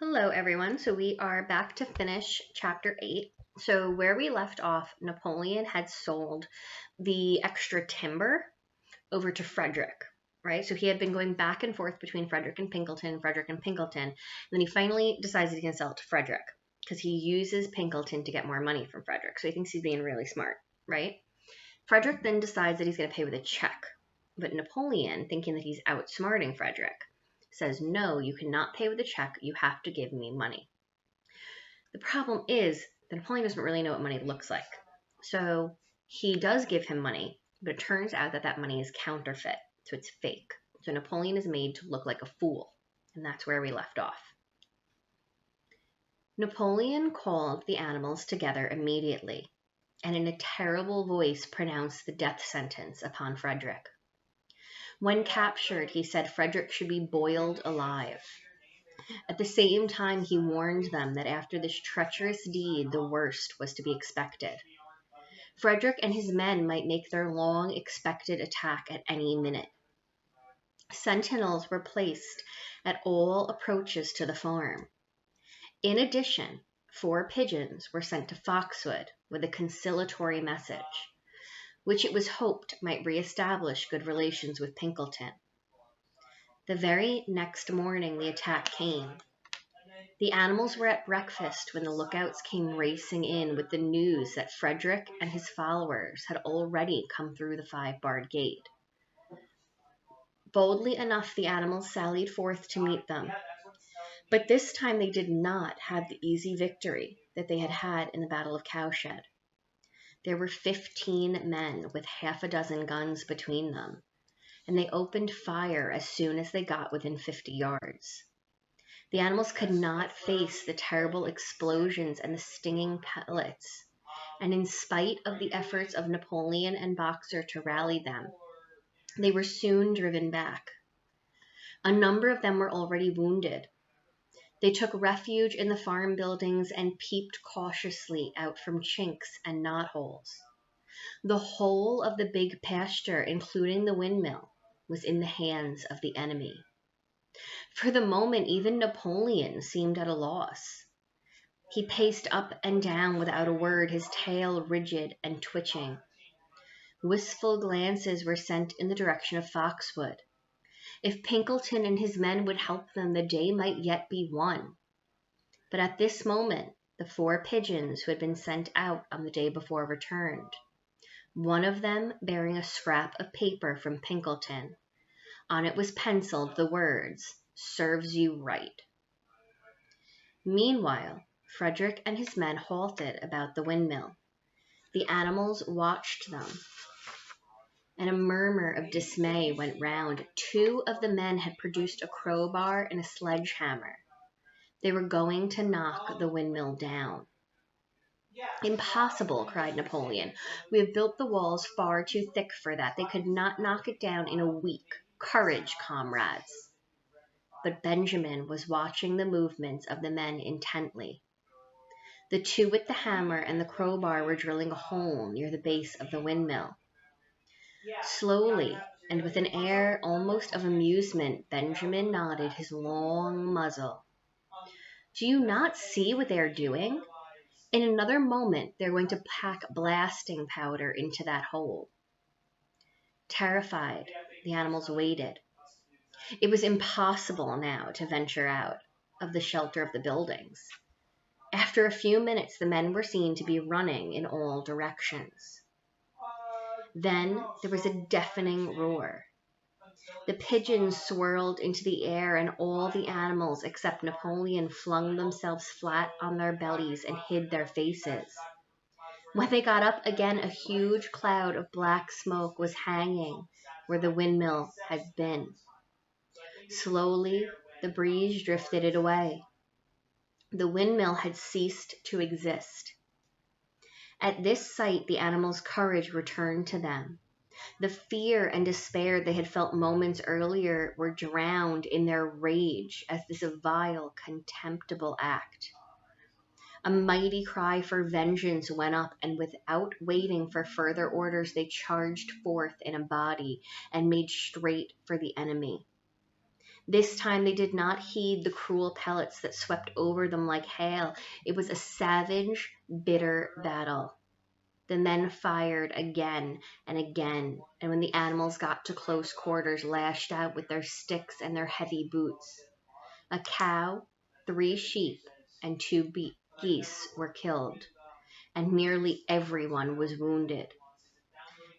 Hello, everyone. So we are back to finish chapter 8. So, where we left off, Napoleon had sold the extra timber over to Frederick, right? So he had been going back and forth between Frederick and Pinkelton, and then he finally decides he's going to sell it to Frederick because he uses Pinkelton to get more money from Frederick. So he thinks he's being really smart, right? Frederick then decides that he's going to pay with a check. But Napoleon, thinking that he's outsmarting Frederick, says, no, you cannot pay with a check. You have to give me money. The problem is that Napoleon doesn't really know what money looks like. So he does give him money, but it turns out that that money is counterfeit. So it's fake. So Napoleon is made to look like a fool. And that's where we left off. Napoleon called the animals together immediately, and in a terrible voice pronounced the death sentence upon Frederick. When captured, he said Frederick should be boiled alive. At the same time, he warned them that after this treacherous deed, the worst was to be expected. Frederick and his men might make their long-expected attack at any minute. Sentinels were placed at all approaches to the farm. In addition, 4 pigeons were sent to Foxwood with a conciliatory message, which it was hoped might reestablish good relations with Pinkelton. The very next morning the attack came. The animals were at breakfast when the lookouts came racing in with the news that Frederick and his followers had already come through the 5-barred gate. Boldly enough, the animals sallied forth to meet them. But this time they did not have the easy victory that they had had in the Battle of Cowshed. There were 15 men with half a dozen guns between them, and they opened fire as soon as they got within 50 yards. The animals could not face the terrible explosions and the stinging pellets, and in spite of the efforts of Napoleon and Boxer to rally them, they were soon driven back. A number of them were already wounded. They took refuge in the farm buildings and peeped cautiously out from chinks and knotholes. The whole of the big pasture, including the windmill, was in the hands of the enemy. For the moment, even Napoleon seemed at a loss. He paced up and down without a word, his tail rigid and twitching. Wistful glances were sent in the direction of Foxwood. If Pinkelton and his men would help them, the day might yet be won. But at this moment, the 4 pigeons who had been sent out on the day before returned, one of them bearing a scrap of paper from Pinkelton. On it was penciled the words, "Serves you right." Meanwhile, Frederick and his men halted about the windmill. The animals watched them, and a murmur of dismay went round. 2 of the men had produced a crowbar and a sledgehammer. They were going to knock the windmill down. "Impossible," cried Napoleon. "We have built the walls far too thick for that. They could not knock it down in a week. Courage, comrades." But Benjamin was watching the movements of the men intently. The 2 with the hammer and the crowbar were drilling a hole near the base of the windmill. Slowly, and with an air almost of amusement, Benjamin nodded his long muzzle. "Do you not see what they are doing? In another moment they're going to pack blasting powder into that hole." Terrified, the animals waited. It was impossible now to venture out of the shelter of the buildings. After a few minutes, the men were seen to be running in all directions. Then there was a deafening roar. The pigeons swirled into the air, and all the animals except Napoleon flung themselves flat on their bellies and hid their faces. When they got up again, a huge cloud of black smoke was hanging where the windmill had been. Slowly, the breeze drifted it away. The windmill had ceased to exist. At this sight, the animals' courage returned to them. The fear and despair they had felt moments earlier were drowned in their rage at this vile, contemptible act. A mighty cry for vengeance went up, and without waiting for further orders, they charged forth in a body and made straight for the enemy. This time they did not heed the cruel pellets that swept over them like hail. It was a savage, bitter battle. The men fired again and again, and when the animals got to close quarters, lashed out with their sticks and their heavy boots. A cow, 3 sheep, and 2 geese were killed, and nearly everyone was wounded.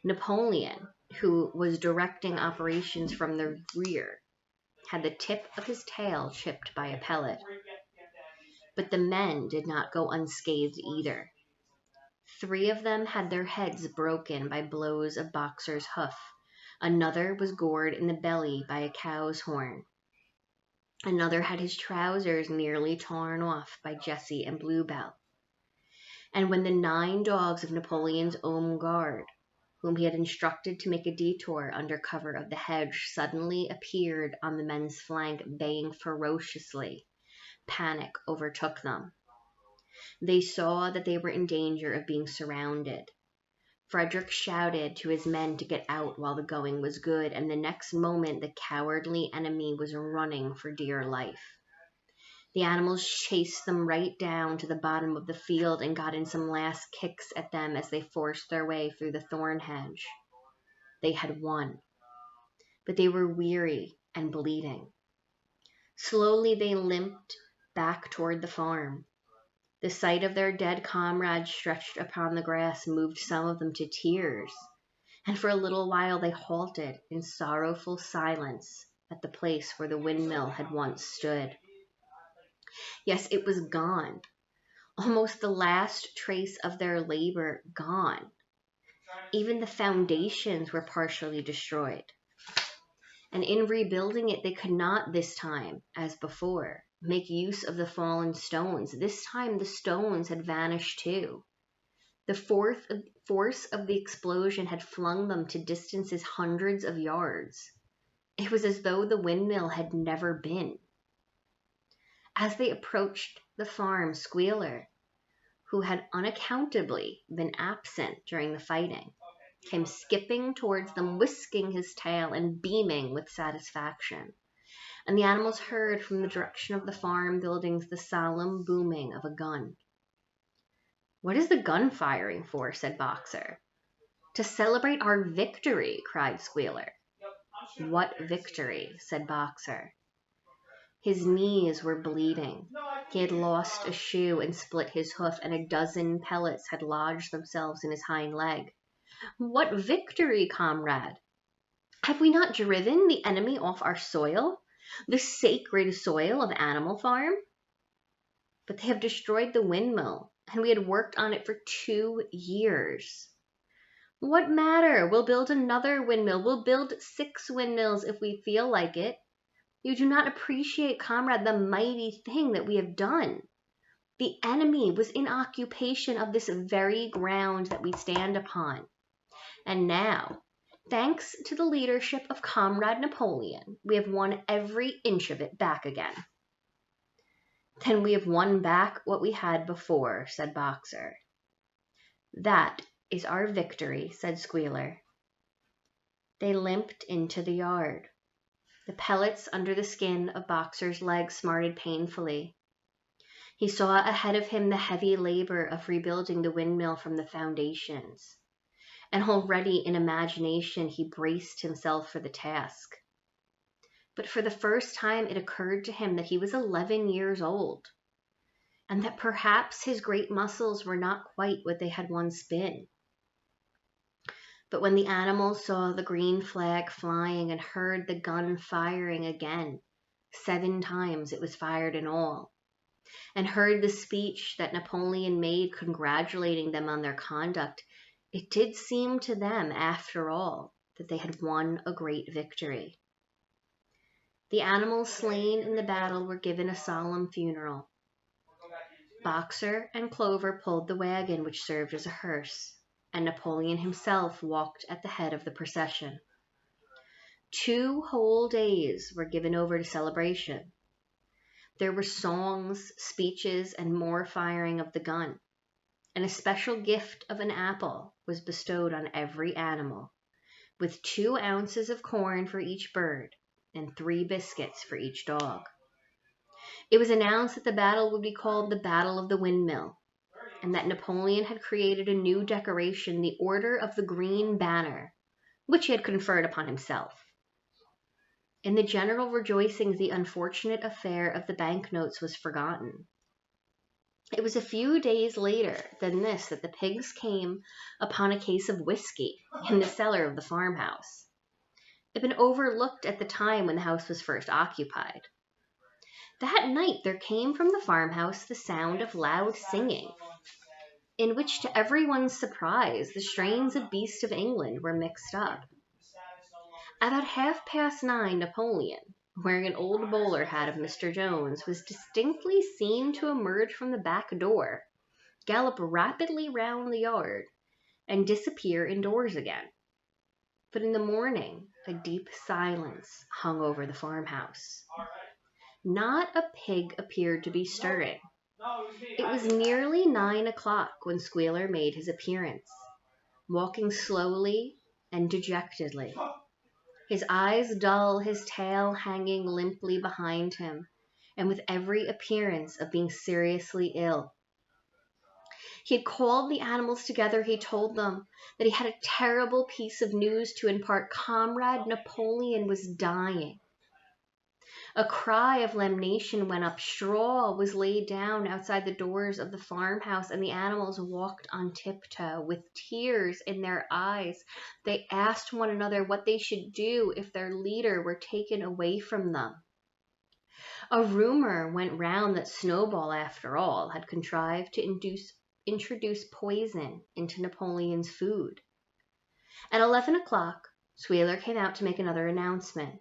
Napoleon, who was directing operations from the rear, had the tip of his tail chipped by a pellet. But the men did not go unscathed either. 3 of them had their heads broken by blows of Boxer's hoof. Another was gored in the belly by a cow's horn. Another had his trousers nearly torn off by Jessie and Bluebell. And when the 9 dogs of Napoleon's own guard, whom he had instructed to make a detour under cover of the hedge, suddenly appeared on the men's flank, baying ferociously, panic overtook them. They saw that they were in danger of being surrounded. Frederick shouted to his men to get out while the going was good, and the next moment the cowardly enemy was running for dear life. The animals chased them right down to the bottom of the field and got in some last kicks at them as they forced their way through the thorn hedge. They had won, but they were weary and bleeding. Slowly they limped back toward the farm. The sight of their dead comrades stretched upon the grass moved some of them to tears, and for a little while they halted in sorrowful silence at the place where the windmill had once stood. Yes, it was gone. Almost the last trace of their labor gone. Even the foundations were partially destroyed. And in rebuilding it, they could not this time, as before, make use of the fallen stones. This time the stones had vanished too. The force of the explosion had flung them to distances hundreds of yards. It was as though the windmill had never been. As they approached the farm, Squealer, who had unaccountably been absent during the fighting, came skipping towards them, whisking his tail and beaming with satisfaction. And the animals heard from the direction of the farm buildings the solemn booming of a gun. "What is the gun firing for?" said Boxer. "To celebrate our victory," cried Squealer. "What victory?" said Boxer. His knees were bleeding. He had lost a shoe and split his hoof, and a dozen pellets had lodged themselves in his hind leg. "What victory, comrade? Have we not driven the enemy off our soil, the sacred soil of Animal Farm? But they have destroyed the windmill, and we had worked on it for 2 years. What matter? We'll build another windmill. We'll build 6 windmills if we feel like it. You do not appreciate, comrade, the mighty thing that we have done. The enemy was in occupation of this very ground that we stand upon. And now, thanks to the leadership of Comrade Napoleon, we have won every inch of it back again." "Then we have won back what we had before," said Boxer. "That is our victory," said Squealer. They limped into the yard. The pellets under the skin of Boxer's leg smarted painfully. He saw ahead of him the heavy labor of rebuilding the windmill from the foundations, and already in imagination he braced himself for the task. But for the first time it occurred to him that he was 11 years old, and that perhaps his great muscles were not quite what they had once been. But when the animals saw the green flag flying and heard the gun firing again, 7 times it was fired in all, and heard the speech that Napoleon made congratulating them on their conduct, it did seem to them, after all, that they had won a great victory. The animals slain in the battle were given a solemn funeral. Boxer and Clover pulled the wagon which served as a hearse, and Napoleon himself walked at the head of the procession. 2 whole days were given over to celebration. There were songs, speeches, and more firing of the gun, and a special gift of an apple was bestowed on every animal, with 2 ounces of corn for each bird, and 3 biscuits for each dog. It was announced that the battle would be called the Battle of the Windmill, and that Napoleon had created a new decoration, the Order of the Green Banner, which he had conferred upon himself. In the general rejoicings, the unfortunate affair of the banknotes was forgotten. It was a few days later than this that the pigs came upon a case of whiskey in the cellar of the farmhouse. It had been overlooked at the time when the house was first occupied. That night there came from the farmhouse the sound of loud singing, in which, to everyone's surprise, the strains of Beast of England were mixed up. About 9:30, Napoleon, wearing an old bowler hat of Mr. Jones, was distinctly seen to emerge from the back door, gallop rapidly round the yard, and disappear indoors again. But in the morning, a deep silence hung over the farmhouse. Not a pig appeared to be stirring. It was nearly 9 o'clock when Squealer made his appearance, walking slowly and dejectedly, his eyes dull, his tail hanging limply behind him, and with every appearance of being seriously ill. He had called the animals together. He told them that he had a terrible piece of news to impart. Comrade Napoleon was dying. A cry of lamentation went up. Straw was laid down outside the doors of the farmhouse, and the animals walked on tiptoe with tears in their eyes. They asked one another what they should do if their leader were taken away from them. A rumor went round that Snowball, after all, had contrived to introduce poison into Napoleon's food. At 11 o'clock, Squealer came out to make another announcement.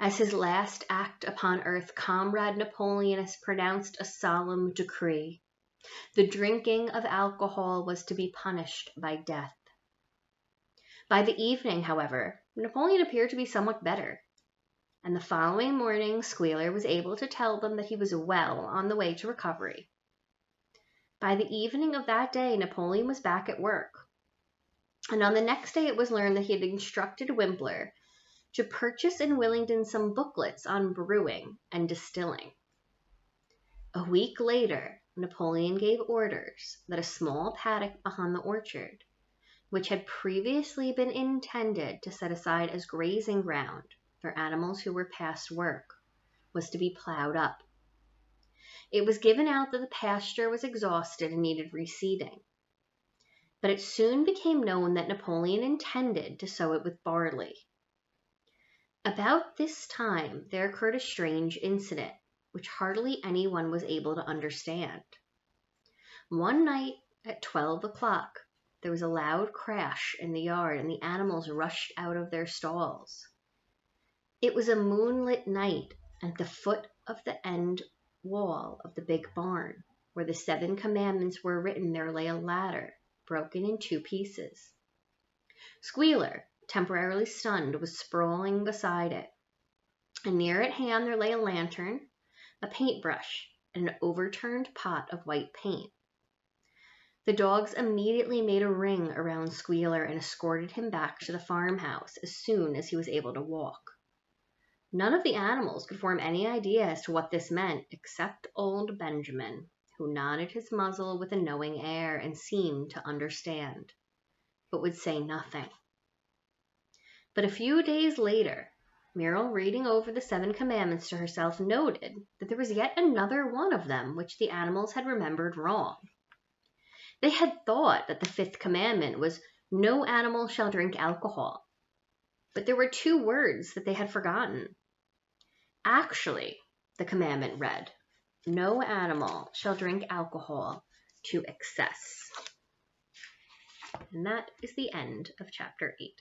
As his last act upon earth, Comrade Napoleon has pronounced a solemn decree. The drinking of alcohol was to be punished by death. By the evening, however, Napoleon appeared to be somewhat better, and the following morning Squealer was able to tell them that he was well on the way to recovery. By the evening of that day, Napoleon was back at work, and on the next day it was learned that he had instructed Wimpler to purchase in Willingdon some booklets on brewing and distilling. A week later, Napoleon gave orders that a small paddock behind the orchard, which had previously been intended to set aside as grazing ground for animals who were past work, was to be plowed up. It was given out that the pasture was exhausted and needed reseeding, but it soon became known that Napoleon intended to sow it with barley. About this time, there occurred a strange incident, which hardly anyone was able to understand. One night at 12 o'clock, there was a loud crash in the yard, and the animals rushed out of their stalls. It was a moonlit night, and at the foot of the end wall of the big barn, where the 7 commandments were written, there lay a ladder, broken in 2 pieces. Squealer, temporarily stunned, was sprawling beside it, and near at hand there lay a lantern, a paintbrush, and an overturned pot of white paint. The dogs immediately made a ring around Squealer and escorted him back to the farmhouse as soon as he was able to walk. None of the animals could form any idea as to what this meant, except old Benjamin, who nodded his muzzle with a knowing air and seemed to understand, but would say nothing. But a few days later, Muriel, reading over the 7 commandments to herself, noted that there was yet another one of them which the animals had remembered wrong. They had thought that the 5th commandment was, "No animal shall drink alcohol," but there were 2 words that they had forgotten. Actually, the commandment read, "No animal shall drink alcohol to excess." And that is the end of chapter 8.